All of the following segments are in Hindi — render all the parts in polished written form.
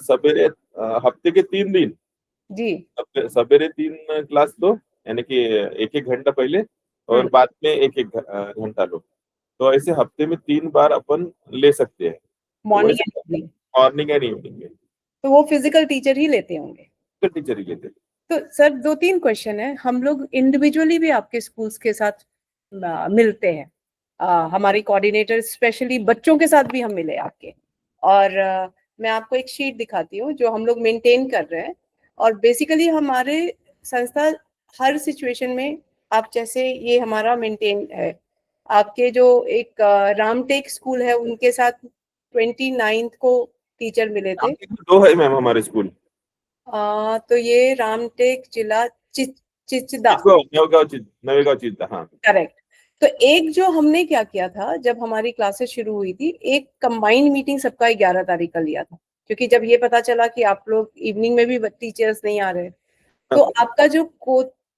सवेरे हफ्ते के 3 दिन जी सवेरे 3 क्लास लो, यानी कि 1-1 घंटा पहले, और बाद में 1-1 घंटा लो। तो ऐसे हफ्ते में 3 बार अपन ले सकते हैं। तो मॉर्निंग वैसे and evening. Morning and evening में तो वो फिजिकल टीचर ही लेते होंगे। तो टीचर ही लेते हैं। तो सर 2-3 क्वेश्चन है। हम लोग इंडिविजुअली भी आपके स्कूल्स के साथ मिलते हैं। हमारी कोऑर्डिनेटर स्पेशली बच्चों के साथ भी हम मिले आपके। और मैं आपको एक शीट दिखाती हूँ जो हम लोग मेंटेन कर रहे हैं। और बेसिकली हमारे संस्था हर सिचुएशन में, आप जैसे ये हमारा मेंटेन है। आपके जो एक रामटेक स्कूल है उनके साथ 29 को टीचर मिले थे। 2 है मैम हमारे स्कूल। तो ये रामटेक जिला चिचदा, नवेगांव चित्ता, हाँ। करेक्ट। तो एक जो हमने क्या किया था, जब हमारी क्लासेस शुरू हुई थी, एक कंबाइंड मीटिंग सबका 11 तारीख का लिया था। क्योंकि जब ये पता चला कि आप लोग इवनिंग में भी टीचर्स नहीं आ रहे, तो आपका जो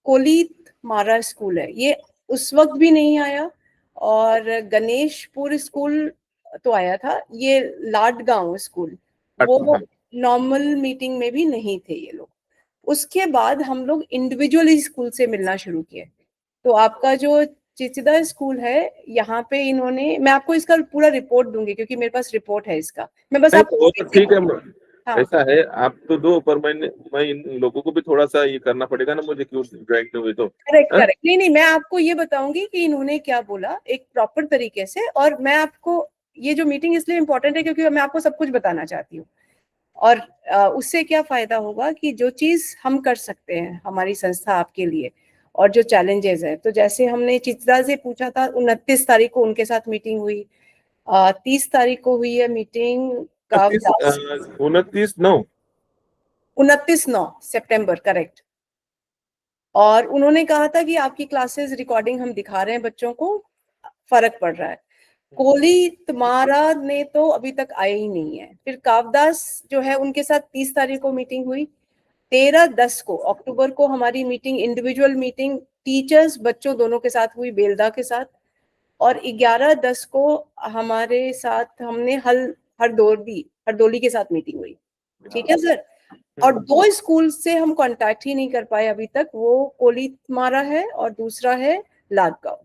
कोलीत मारा स्कूल है ये उस वक्त भी नहीं आया। और गणेशपुर स्कूल तो आया था, ये लाडगांव स्कूल वो नॉर्मल मीटिंग में भी नहीं थे ये लोग। उसके बाद हम लोग इंडिविजुअली स्कूल से मिलना शुरू किए। तो आपका जो चिचिदा स्कूल है, यहाँ पे इन्होंने, मैं आपको इसका पूरा रिपोर्ट दूंगी क्योंकि मेरे पास रिपोर्ट है इसका। मैं बस आपको वो तो ठीक है। हाँ ऐसा है, आप तो दो, पर मैं इन लोगों को भी थोड़ा सा ये करना पड़ेगा ना मुझे, क्यों ज्वाइन हुए तो। Correct correct. नहीं नहीं, मैं आपको ये बताऊंगी कि इन्होंने क्या बोला एक प्रॉपर तरीके से। और मैं आपको, ये जो मीटिंग इसलिए इम्पोर्टेंट है क्योंकि मैं आपको सब कुछ बताना चाहती हूँ। और उससे क्या फायदा होगा कि जो चीज हम कर सकते हैं हमारी संस्था आपके लिए, और जो चैलेंजेस है, तो जैसे हमने चित्रा से पूछा था, 29 तारीख को उनके साथ मीटिंग हुई। 30 तारीख को हुई है मीटिंग 29/9। 29/9 सितंबर, करेक्ट। और उन्होंने कहा था कि आपकी क्लासेस रिकॉर्डिंग हम दिखा रहे हैं बच्चों को, फर्क पड़ रहा है। कोहली तुम्हारा ने तो अभी तक आए ही नहीं है। फिर कावदास जो है उनके साथ 30 तारीख को मीटिंग हुई। 13-10 को अक्टूबर को हमारी मीटिंग, इंडिविजुअल मीटिंग टीचर्स बच्चों दोनों के साथ हुई, बेलदा के साथ। और 11-10 को हमारे साथ हमने हरदोली के साथ मीटिंग हुई। ठीक है सर। और 2 स्कूल से हम कांटेक्ट ही नहीं कर पाए अभी तक, वो कोलीतमारा है और दूसरा है लादगांव।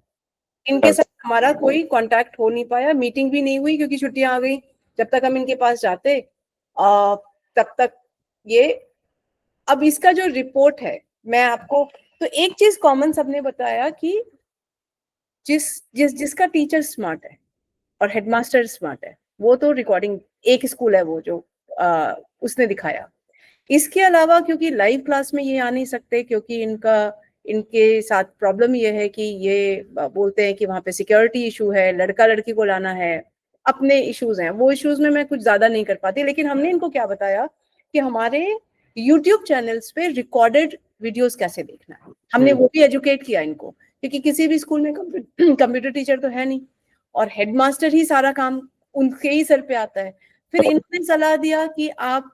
इनके साथ हमारा कोई कांटेक्ट हो नहीं पाया, मीटिंग भी नहीं हुई क्योंकि छुट्टियां आ गई। जब तक हम इनके पास जाते तब तक ये, अब इसका जो रिपोर्ट है मैं आपको, तो एक चीज कॉमन सबने बताया कि जिसका टीचर स्मार्ट है और हेडमास्टर स्मार्ट है, वो तो रिकॉर्डिंग, एक स्कूल है वो जो उसने दिखाया। इसके अलावा क्योंकि लाइव क्लास में ये आ नहीं सकते, क्योंकि इनके साथ प्रॉब्लम ये है कि ये बोलते हैं कि वहां पे सिक्योरिटी इशू है, लड़का लड़की को लाना है, अपने इश्यूज हैं। वो इश्यूज में मैं कुछ ज्यादा नहीं कर पाती। लेकिन हमने इनको क्या बताया कि हमारे यूट्यूब चैनल्स पे रिकॉर्डेड वीडियोस कैसे देखना है, हमने वो भी एजुकेट किया इनको। क्योंकि किसी भी स्कूल में कंप्यूटर टीचर तो है नहीं, और हेडमास्टर ही सारा काम उनके ही सर पे आता है। फिर इन्होंने सलाह दिया कि आप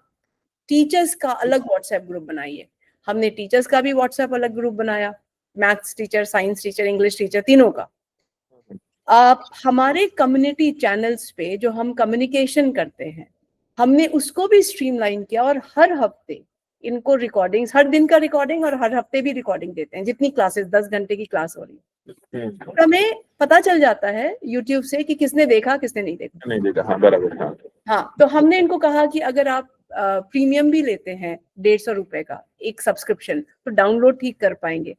टीचर्स का अलग व्हाट्सएप ग्रुप बनाइए। हमने टीचर्स का भी व्हाट्सएप अलग ग्रुप बनाया, maths teacher, science teacher, English teacher, तीनों का। आप हमारे कम्युनिटी चैनल्स पे जो हम कम्युनिकेशन करते हैं, हमने उसको भी स्ट्रीमलाइन किया। और हर हफ्ते इनको रिकॉर्डिंग्स, हर दिन का रिकॉर्डिंग और हर हफ्ते भी रिकॉर्डिंग देते हैं। जितनी क्लासेस, 10 घंटे की क्लास हो रही है, हमें पता चल जाता है यूट्यूब से कि किसने देखा किसने नहीं देखा। हाँ बराबर, हाँ। हाँ, तो हमने इनको कहा कि अगर आप प्रीमियम भी लेते हैं 150 रुपए का एक सब्सक्रिप्शन, तो डाउनलोड ठीक कर पाएंगे।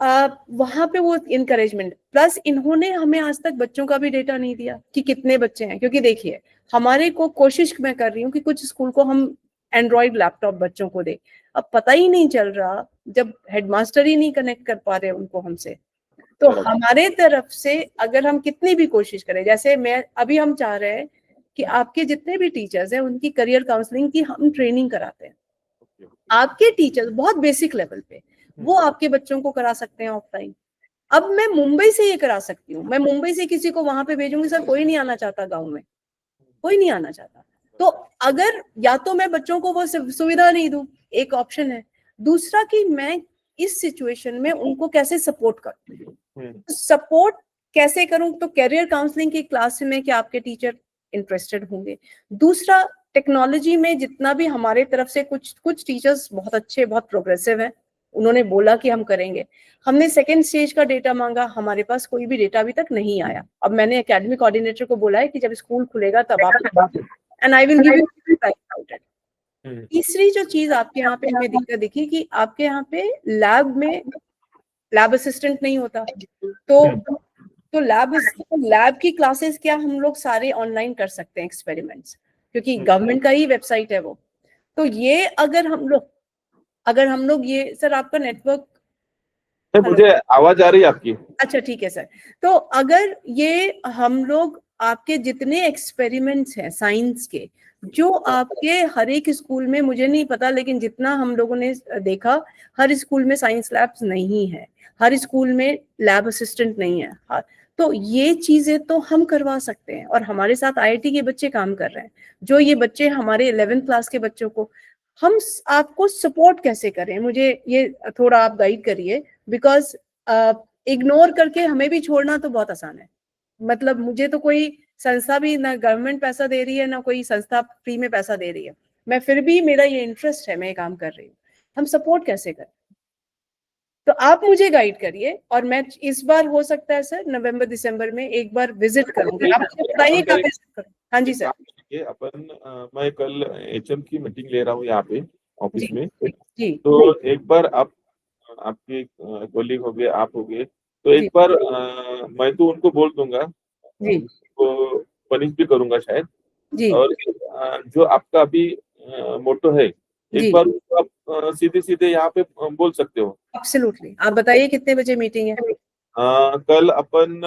वहां पे वो इनकरेजमेंट, प्लस इन्होंने हमें आज तक बच्चों का भी डेटा नहीं दिया कि कितने बच्चे हैं। क्योंकि देखिए, हमारे को कोशिश मैं कर रही हूँ कि कुछ स्कूल को हम एंड्रॉइड लैपटॉप बच्चों को दे। अब पता ही नहीं चल रहा जब हेडमास्टर ही नहीं कनेक्ट कर पा रहे उनको हमसे। तो हमारे तरफ से अगर हम कितनी भी कोशिश करें, जैसे अभी हम चाह रहे हैं कि आपके जितने भी टीचर्स हैं उनकी करियर काउंसलिंग की हम ट्रेनिंग कराते हैं। आपके टीचर्स बहुत बेसिक लेवल पे वो आपके बच्चों को करा सकते हैं ऑफलाइन। अब मैं मुंबई से ये करा सकती हूँ, मैं मुंबई से किसी को वहां पे भेजूंगी, सर कोई नहीं आना चाहता, गाँव में कोई नहीं आना चाहता। तो अगर या तो मैं बच्चों को वो सुविधा नहीं दूं, एक ऑप्शन है। दूसरा कि मैं इस सिचुएशन में उनको कैसे सपोर्ट करूं, सपोर्ट कैसे करूं, तो कैरियर काउंसलिंग की क्लास में क्या आपके टीचर इंटरेस्टेड होंगे। दूसरा, टेक्नोलॉजी में जितना भी हमारे तरफ से कुछ टीचर्स बहुत अच्छे, बहुत प्रोग्रेसिव हैं, उन्होंने बोला कि हम करेंगे। हमने सेकेंड स्टेज का डेटा मांगा, हमारे पास कोई भी डेटा अभी तक नहीं आया। अब मैंने एकेडमिक कोऑर्डिनेटर को बोला है कि जब स्कूल खुलेगा तब आप, and I will give you about it. तीसरी जो चीज आपके यहाँ पे हमें दिक्कत दिखी कि आपके यहाँ पे लैब में लैब असिस्टेंट नहीं होता, तो लैब की क्लासेस क्या हम लोग सारे ऑनलाइन कर सकते हैं एक्सपेरिमेंट्स, क्योंकि गवर्नमेंट का ही वेबसाइट है वो। तो ये अगर हम लोग ये, सर आपका नेटवर्क, मुझे आवाज आ रही है आपकी? अच्छा ठीक है सर। तो अगर ये हम लोग आपके जितने एक्सपेरिमेंट्स हैं साइंस के, जो आपके हर एक स्कूल में, मुझे नहीं पता लेकिन जितना हम लोगों ने देखा, हर स्कूल में साइंस लैब्स नहीं है, हर स्कूल में लैब असिस्टेंट नहीं है। तो ये चीजें तो हम करवा सकते हैं, और हमारे साथ आईआईटी के बच्चे काम कर रहे हैं। जो ये बच्चे हमारे 11th क्लास के बच्चों को हम आपको सपोर्ट कैसे करें, मुझे ये थोड़ा आप गाइड करिए, बिकॉज इग्नोर करके हमें भी छोड़ना तो बहुत आसान है। मतलब मुझे तो कोई संस्था भी, ना गवर्नमेंट पैसा दे रही है, ना कोई संस्था फ्री में पैसा दे रही है, मैं फिर भी, मेरा ये इंटरेस्ट है, मैं ये काम कर रही हूँ। हम सपोर्ट कैसे करें, तो आप मुझे गाइड करिए। और मैं इस बार हो सकता है सर नवंबर दिसंबर में एक बार विजिट करूंगी, आप मुझे बताइए कब विजिट करूं। हाँ जी सर। मैं कल एचएम की मीटिंग ले रहा हूँ यहाँ पे ऑफिस में, जी तो एक बार आपके कोलीग हो गए, आप हो गए, तो एक बार मैं तो उनको बोल दूंगा, तो पनिश भी करूंगा शायद। और जो आपका अभी मोटो है, एक बार उसको आप सीधे सीधे यहाँ पे बोल सकते हो। एब्सोल्युटली। आप बताइए कितने बजे मीटिंग है? कल अपन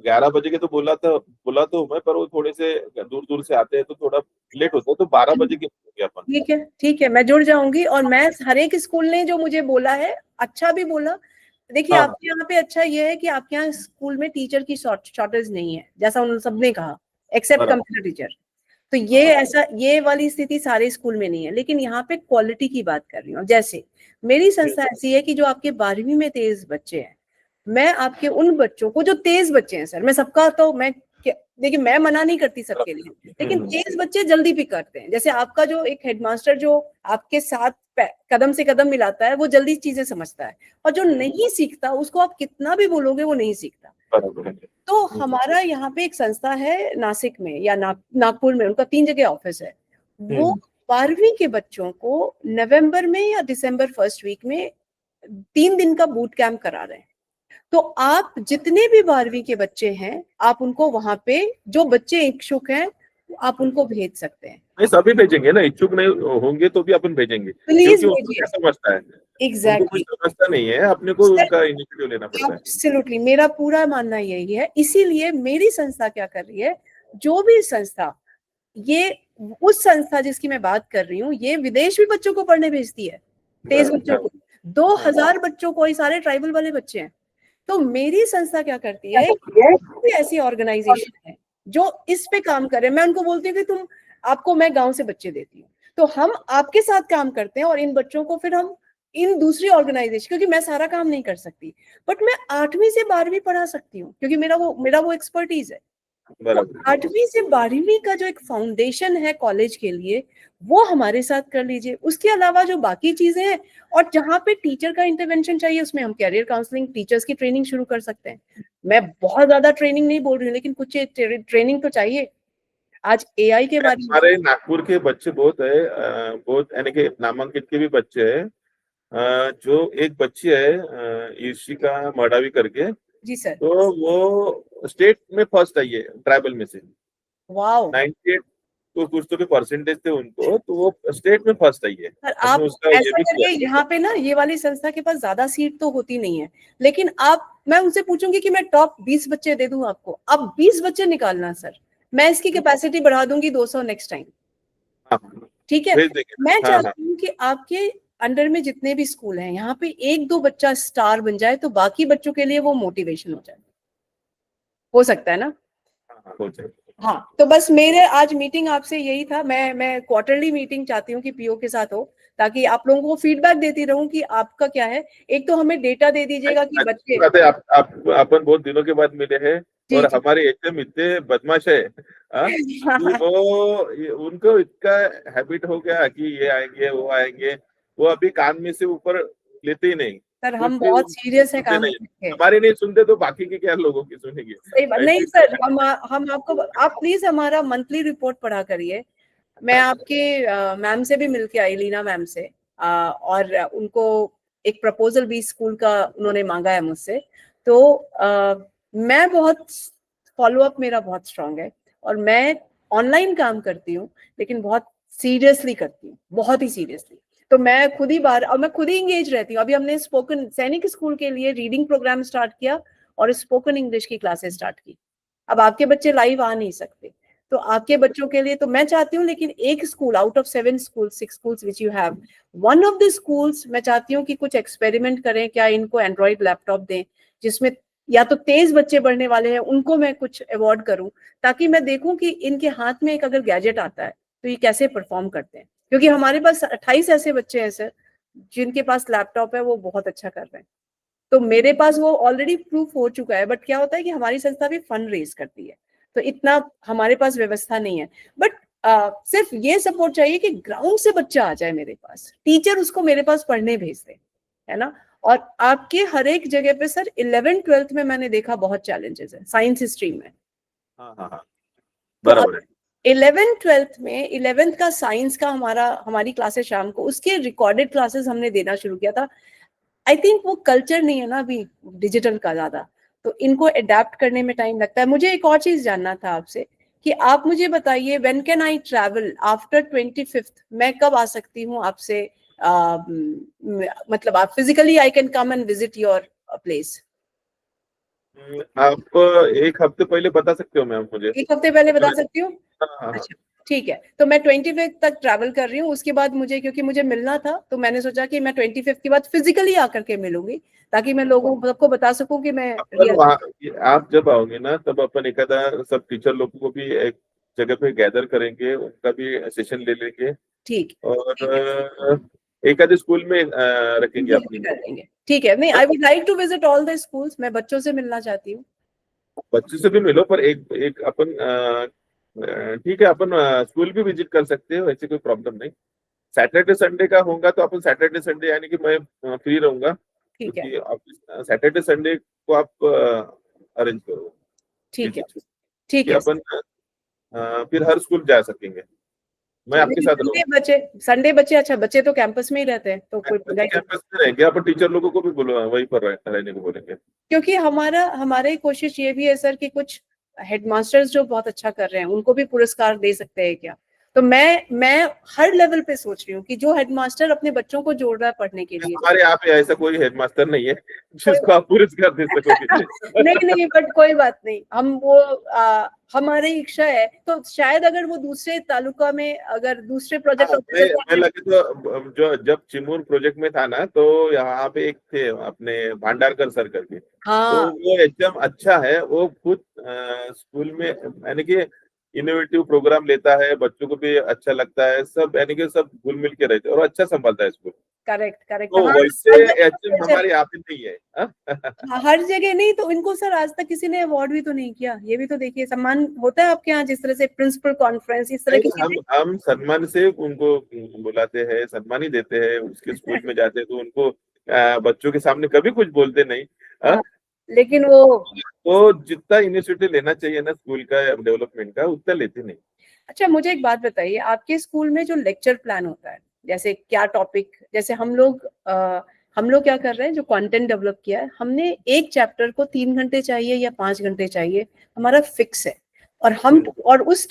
11 बजे के तो बोला तो मैं, पर वो थोड़े से दूर से आते हैं तो थोड़ा लेट होता है, तो 12 बजे के अपन। ठीक है, मैं जुड़ जाऊंगी। और मैं हर एक स्कूल ने जो मुझे बोला है, अच्छा भी बोला। देखिए आपके यहाँ पे अच्छा ये है कि आपके यहाँ स्कूल में टीचर की शॉर्टेज नहीं है, जैसा उन सबने कहा, एक्सेप्ट कंप्यूटर टीचर। तो ये ऐसा, ये वाली स्थिति सारे स्कूल में नहीं है, लेकिन यहाँ पे क्वालिटी की बात कर रही हूँ। जैसे मेरी संस्था ऐसी है कि जो आपके 12वीं में तेज बच्चे हैं, मैं आपके उन बच्चों को, जो तेज बच्चे हैं सर, मैं सबका तो मैं, देखिए मैं मना नहीं करती सबके लिए, लेकिन तेज बच्चे जल्दी पिक करते हैं। जैसे आपका जो एक हेडमास्टर जो आपके साथ कदम से कदम मिलाता है, वो जल्दी चीजें समझता है, और जो नहीं सीखता उसको आप कितना भी बोलोगे वो नहीं सीखता। तो हमारा यहाँ पे एक संस्था है नासिक में या नागपुर में, उनका 3 जगह ऑफिस है। वो 12वीं के बच्चों को नवंबर में या दिसंबर फर्स्ट वीक में 3 दिन का बूट कैंप करा रहे हैं। तो आप जितने भी 12वीं के बच्चे हैं, आप उनको वहां पे, जो बच्चे इच्छुक हैं, आप उनको भेज सकते हैं। नहीं, सभी भेजेंगे ना, इच्छुक नहीं होंगे तो भी अपन भेजेंगे, प्लीज क्योंकि उनको क्या समझता है, एग्जैक्टली समझता नहीं है, अपने को उनका इनिशिएटिव लेना पड़ता है। एब्सोल्युटली, मेरा पूरा मानना यही है। इसीलिए मेरी संस्था क्या कर रही है, जो भी संस्था, ये उस संस्था जिसकी मैं बात कर रही हूँ, ये विदेश भी बच्चों को पढ़ने भेजती है, तेज बच्चों को। 2000 बच्चों को, ये सारे ट्राइबल वाले बच्चे हैं। तो मेरी संस्था क्या करती है, ऐसी ऑर्गेनाइजेशन है जो इस पे काम करे, मैं उनको बोलती हूँ कि आपको मैं गांव से बच्चे देती हूँ, तो हम आपके साथ काम करते हैं, और इन बच्चों को फिर हम इन दूसरी ऑर्गेनाइजेशन, क्योंकि मैं सारा काम नहीं कर सकती, बट मैं 8वीं से 12वीं पढ़ा सकती हूँ, क्योंकि मेरा वो एक्सपर्टीज है। 8वीं से 12वीं का जो एक फाउंडेशन है कॉलेज के लिए, वो हमारे साथ कर लीजिए। उसके अलावा जो बाकी चीजें हैं, और जहाँ पे टीचर का इंटरवेंशन चाहिए, उसमें हम कैरियर काउंसलिंग, टीचर्स की ट्रेनिंग शुरू कर सकते हैं। मैं बहुत ज्यादा ट्रेनिंग नहीं बोल रही हूँ, लेकिन कुछ ट्रेनिंग तो चाहिए। आज एआई के बारे में, हमारे नागपुर के बच्चे बहुत है, बहुत, यानी कि नामांकित के भी बच्चे हैं। जो एक बच्ची है ईशिका मडावी करके, जी सर, तो वो स्टेट में फर्स्ट आई है ट्राइबल में से। वाओ, 98 तो कुछ तो परसेंटेज थे उनको, तो वो स्टेट में फर्स्ट आई है। सर आप ऐसा करिए, यहाँ पे ना ये वाली संस्था के पास ज्यादा सीट तो होती नहीं है, लेकिन मैं उनसे पूछूंगी कि मैं टॉप 20 बच्चे दे दूं आपको, अब 20 बच्चे निकालना सर, मैं इसकी कैपेसिटी बढ़ा दूंगी 200 नेक्स्ट टाइम। ठीक है, मैं चाहती हूँ कि आपके अंडर में जितने भी स्कूल हैं, यहाँ पे 1-2 बच्चा स्टार बन जाए, तो बाकी बच्चों के लिए वो मोटिवेशन हो जाए। हो सकता है ना? हो जाए। हाँ, तो बस मेरे आज मीटिंग आपसे यही था। मैं क्वार्टरली मीटिंग चाहती हूँ कि पीओ के साथ हो, ताकि आप लोगों को फीडबैक देती रहूं कि आपका क्या है। एक तो हमें डेटा दे दीजिएगा कि बच्चे, आप अपन बहुत दिनों के बाद मिले हैं, और हमारे एचएम इतने बदमाश है, कि उनको इतना हैबिट हो गया कि ये आएंगे वो आएंगे, वो अभी कान में से ऊपर लेते ही नहीं। सर कुछ हम भी बहुत सीरियस है सुनते काम नहीं, करके। हमारी नहीं सुनते तो बाकी की क्या लोगों की सुनेंगे? सही बात नहीं ऐसी सर, हम आपको, आप प्लीज हमारा मंथली रिपोर्ट पढ़ा करिए। मैं आपके मैम से भी मिलके आई, लीना मैम से, और उनको एक प्रपोजल भी स्कूल का उन्होंने मांगा है मुझसे। तो मैं बहुत, फॉलो अप मेरा बहुत स्ट्रांग है, और मैं ऑनलाइन काम करती हूँ लेकिन बहुत सीरियसली करती हूँ, बहुत ही सीरियसली। तो मैं खुद ही और मैं खुद ही इंगेज रहती हूँ। अभी हमने स्पोकन सैनिक स्कूल के लिए रीडिंग प्रोग्राम स्टार्ट किया और स्पोकन इंग्लिश की क्लासेस स्टार्ट की। अब आपके बच्चे लाइव आ नहीं सकते, तो आपके बच्चों के लिए तो मैं चाहती हूँ, लेकिन एक school out of 7 school 6 schools which you have, one of the schools मैं चाहती हूँ कि कुछ एक्सपेरिमेंट करें, क्या इनको एंड्रॉइड लैपटॉप दें जिसमें या तो तेज बच्चे पढ़ने वाले हैं उनको मैं कुछ अवॉर्ड करूं, ताकि मैं देखूं कि इनके हाथ में एक अगर गैजेट आता है तो ये कैसे परफॉर्म करते हैं। क्योंकि हमारे पास 28 ऐसे बच्चे हैं सर जिनके पास लैपटॉप है, वो बहुत अच्छा कर रहे हैं। तो मेरे पास वो ऑलरेडी प्रूफ हो चुका है। बट क्या होता है कि हमारी संस्था भी फंड रेज करती है, तो इतना हमारे पास व्यवस्था नहीं है। बट सिर्फ ये सपोर्ट चाहिए कि ग्राउंड से बच्चा आ जाए मेरे पास, टीचर उसको मेरे पास पढ़ने भेज दे, है ना। और आपके हर एक जगह पे सर 11th-12th में मैंने देखा बहुत चैलेंजेस है साइंस स्ट्रीम में। हाँ हाँ हाँ, तो अब बराबर है। 11th-12th में 11th का साइंस का हमारी क्लासेस शाम को, उसके रिकॉर्डेड क्लासेस हमने देना शुरू किया था। आई थिंक वो कल्चर नहीं है ना अभी डिजिटल का ज्यादा, तो इनको अडेप्ट करने में टाइम लगता है। मुझे एक और चीज जानना था आपसे कि आप मुझे बताइए, when can I travel after 25th, मैं कब आ सकती हूँ आपसे? मतलब आप physically I can come and visit your place. आप एक हफ्ते पहले बता सकते हो मैम मुझे? एक हफ्ते पहले बता सकती हूँ? हाँ हाँ हाँ। अच्छा ठीक है, तो मैं 25th तक ट्रैवल कर रही हूँ। उसके बाद मुझे, क्योंकि मुझे मिलना था, तो मैंने सोचा कि मैं 25th के बाद फिजिकली आकर के मिलूंगी, ताकि मैं लोगों सबको बता सकूं कि मैं अपन रियल। वहाँ, आप जब आओगे ना तब अपन एक आधा सब टीचर लोगों को भी एक जगह पे गैदर करेंगे, उनका भी सेशन ले लेंगे, ठीक और ठीक है, एक आधे स्कूल में रखेंगे विजिट अपनी। कर लेंगे। ठीक है, नहीं I would like to visit all the schools, मैं बच्चों से मिलना चाहती हूँ। बच्चों से भी मिलो, पर एक एक अपन ठीक है, अपन स्कूल भी विजिट कर सकते हो, ऐसी कोई प्रॉब्लम नहीं। सैटरडे संडे का होगा तो अपन सैटरडे संडे, यानी कि मैं फ्री रहूंगा, ठीक है, क्योंकि ऑफिस सैटरडे संडे को आप अरेंज करो ठीक है, विजिट, ठीक कि है। अपन फिर हर स्कूल जा सकेंगे, मैं आपके लेकिन साथ संडे रहूंगा। बच्चे, संडे बच्चे, अच्छा बच्चे तो कैंपस में ही रहते हैं, तो कोई पंगा बच्चे ही नहीं। कैंपस में रहेंगे, अपन टीचर लोगों को भी बोलो वहीं पर रहने को बोलेंगे। क्योंकि हमारी कोशिश ये भी है सर कि कुछ हेडमास्टर्स जो बहुत अच्छा कर रहे हैं उनको भी पुरस्कार दे सकते हैं क्या। तो मैं हर लेवल पे सोच रही हूँ कि जो हेडमास्टर अपने बच्चों को जोड़ रहा है पढ़ने के लिए। हमारे यहाँ पे ऐसा कोई हेडमास्टर नहीं है कोई जिसको आप पुरस्कार दे सकोगे। नहीं नहीं, बट कोई बात नहीं, हम वो हमारी इच्छा है, तो शायद अगर वो दूसरे तालुका में अगर दूसरे हाँ, प्रोजेक्ट ऑफिसर मैं का। लगे तो जो जब चिमूर प्रोजेक्ट में था ना, तो यहाँ पे एक थे अपने भांडारकर सर करके, तो हाँ वो एकदम अच्छा है, वो खुद स्कूल में यानी कि इनोवेटिव प्रोग्राम लेता है, बच्चों को भी अच्छा लगता है, सब यानी कि सब घुल मिल के रहते हैं और अच्छा संभालता है स्कूल। करेक्ट करेक्ट, तो हाँ वैसे हर जगह एचएम हमारे यहाँ पे नहीं है, हाँ? हाँ, हर जगह नहीं, तो इनको सर आज तक किसी ने अवार्ड भी तो नहीं किया। ये भी तो देखिए, सम्मान होता है आपके यहाँ जिस तरह से प्रिंसिपल कॉन्फ्रेंस इस तरह की नहीं, चीजें। हम सम्मान से उनको बुलाते हैं, सम्मान ही देते हैं, उसके स्कूल में जाते हैं तो उनको बच्चों के सामने कभी कुछ बोलते नहीं, हाँ? हाँ, लेकिन वो। तो जितना इनिशिएटिव लेना चाहिए ना स्कूल का डेवलपमेंट का, उतना लेते नहीं। अच्छा मुझे एक बात बताइए, आपके स्कूल में जो लेक्चर प्लान होता है, जैसे क्या टॉपिक, जैसे हम लोग क्या कर रहे हैं, जो कंटेंट डेवलप किया है हमने, एक चैप्टर को 3 घंटे चाहिए या 5 घंटे चाहिए, हमारा फिक्स है। और हम और उस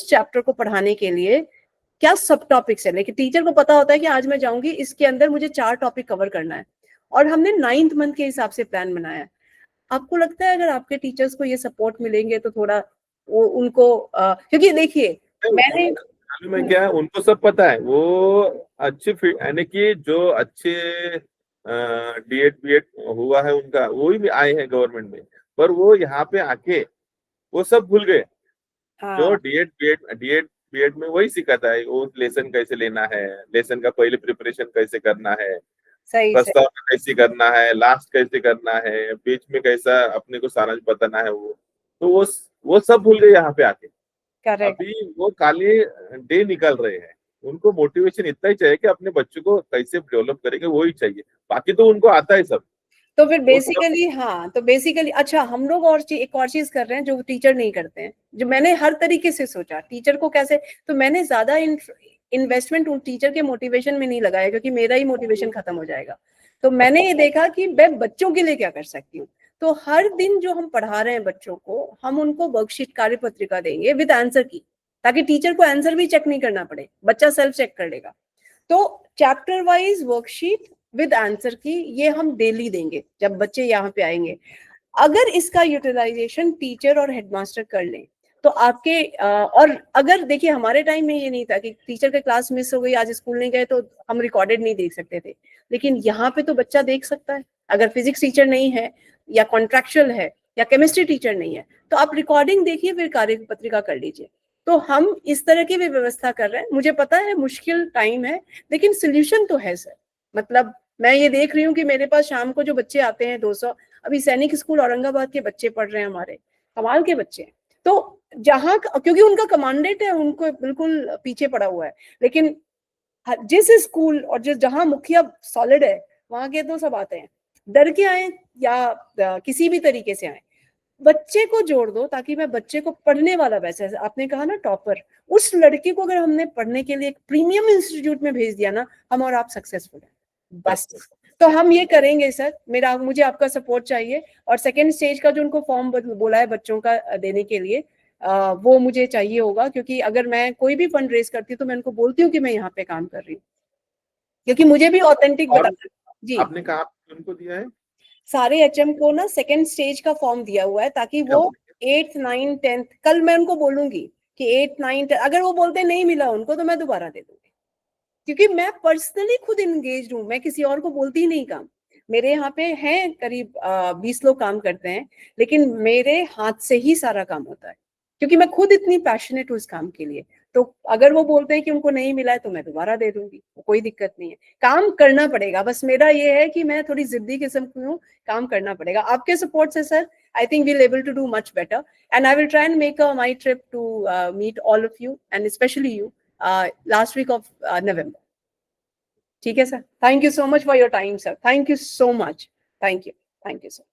चैप्टर को पढ़ाने के लिए क्या सब टॉपिक्स है, लेकिन टीचर को पता होता है कि आज मैं जाऊंगी इसके अंदर मुझे 4 टॉपिक कवर करना है, और हमने 9th मंथ के हिसाब से प्लान बनाया है। आपको लगता है अगर आपके टीचर्स को ये सपोर्ट मिलेंगे तो थोड़ा वो उनको क्योंकि देखिए मैंने। मालूम है क्या, उनको सब पता है, वो अच्छे यानी कि जो अच्छे डीएड बीएड हुआ है उनका, वो ही आए हैं गवर्नमेंट में, पर वो यहाँ पे आके वो सब भूल गए। जो हाँ डीएड बीएड में वही सिखाता है, वो लेसन कैसे लेना है, लेसन का पहले प्रिपरेशन कैसे करना है, सही सही। प्रस्ताव कैसे करना है, लास्ट कैसे करना है, बीच में कैसा अपने को सारांश बताना है, वो तो वो सब भूल गए यहाँ पे आके। अभी वो काले डे निकल रहे हैं, उनको मोटिवेशन इतना ही चाहिए कि अपने बच्चों को कैसे डेवलप करेंगे वो ही चाहिए, बाकी तो उनको आता है सब। तो फिर बेसिकली हाँ, तो बेसिकली अच्छा हम लोग और एक और चीज कर रहे हैं जो टीचर नहीं करते हैं, जो मैंने हर तरीके से सोचा टीचर को कैसे, तो मैंने ज्यादा इन्वेस्टमेंट टीचर के मोटिवेशन में नहीं लगाया क्योंकि मेरा ही मोटिवेशन खत्म हो जाएगा। तो मैंने ये देखा कि मैं बच्चों के लिए क्या कर सकती हूँ। तो हर दिन जो हम पढ़ा रहे हैं बच्चों को, हम उनको वर्कशीट कार्य पत्रिका देंगे विद आंसर की, ताकि टीचर को आंसर भी चेक नहीं करना पड़े, बच्चा सेल्फ चेक कर लेगा। तो chapter wise worksheet with answer की ये हम डेली देंगे जब बच्चे यहाँ पे आएंगे। अगर इसका यूटिलाइजेशन टीचर और हेडमास्टर कर लें तो आपके और अगर देखिए हमारे टाइम में ये नहीं था कि टीचर के क्लास मिस हो गई, आज स्कूल नहीं गए तो हम रिकॉर्डेड नहीं देख सकते थे, लेकिन यहाँ पे तो बच्चा देख सकता है। अगर फिजिक्स टीचर नहीं है या कॉन्ट्रेक्चुअल है या केमिस्ट्री टीचर नहीं है तो आप रिकॉर्डिंग देखिए फिर कार्य पत्रिका कर लीजिए। तो हम इस तरह की भी व्यवस्था कर रहे हैं। मुझे पता है मुश्किल टाइम है लेकिन सोल्यूशन तो है सर। मतलब मैं ये देख रही हूँ कि मेरे पास शाम को जो बच्चे आते हैं 200, अभी सैनिक स्कूल औरंगाबाद के बच्चे पढ़ रहे हैं हमारे, कमाल के बच्चे हैं। तो जहाँ क्योंकि उनका कमांडेट है उनको बिल्कुल पीछे पड़ा हुआ है, लेकिन जिस स्कूल और जिस जहाँ मुखिया सॉलिड है वहां के तो सब आते हैं, डर के आए या किसी भी तरीके से आए, बच्चे को जोड़ दो ताकि मैं बच्चे को पढ़ने वाला, वैसे आपने कहा ना टॉपर, उस लड़के को अगर हमने पढ़ने के लिए एक प्रीमियम इंस्टीट्यूट में भेज दिया ना, हम और आप सक्सेसफुल हैं बस। तो हम ये करेंगे सर, मुझे आपका सपोर्ट चाहिए। और सेकेंड स्टेज का जो उनको फॉर्म बोला है बच्चों का देने के लिए, वो मुझे चाहिए होगा, क्योंकि अगर मैं कोई भी फंड रेज करती हूँ तो मैं उनको बोलती हूँ कि मैं यहाँ पे काम कर रही हूँ, क्योंकि मुझे भी ऑथेंटिक बताना। जी आपने कहा उनको दिया है सारे एचएम को ना सेकेंड स्टेज का फॉर्म दिया हुआ है ताकि वो 8th 9th 10th, कल मैं उनको बोलूंगी कि 8th 9th, अगर वो बोलते नहीं मिला उनको तो मैं दोबारा दे दूंगी, क्योंकि मैं पर्सनली खुद इंगेज हूँ, मैं किसी और को बोलती ही नहीं काम। मेरे यहाँ पे हैं करीब 20 लोग काम करते हैं, लेकिन मेरे हाथ से ही सारा काम होता है क्योंकि मैं खुद इतनी पैशनेट हूँ इस काम के लिए। तो अगर वो बोलते हैं कि उनको नहीं मिला है तो मैं दोबारा दे दूंगी, कोई दिक्कत नहीं है। काम करना पड़ेगा, बस मेरा ये है कि मैं थोड़ी जिद्दी किस्म की हूँ, काम करना पड़ेगा। आपके सपोर्ट से sir I think we'll able to do much better, and I will try and make my trip to meet all of you and especially you last week of November. ठीक है sir, thank you so much for your time sir, thank you so much, thank you sir.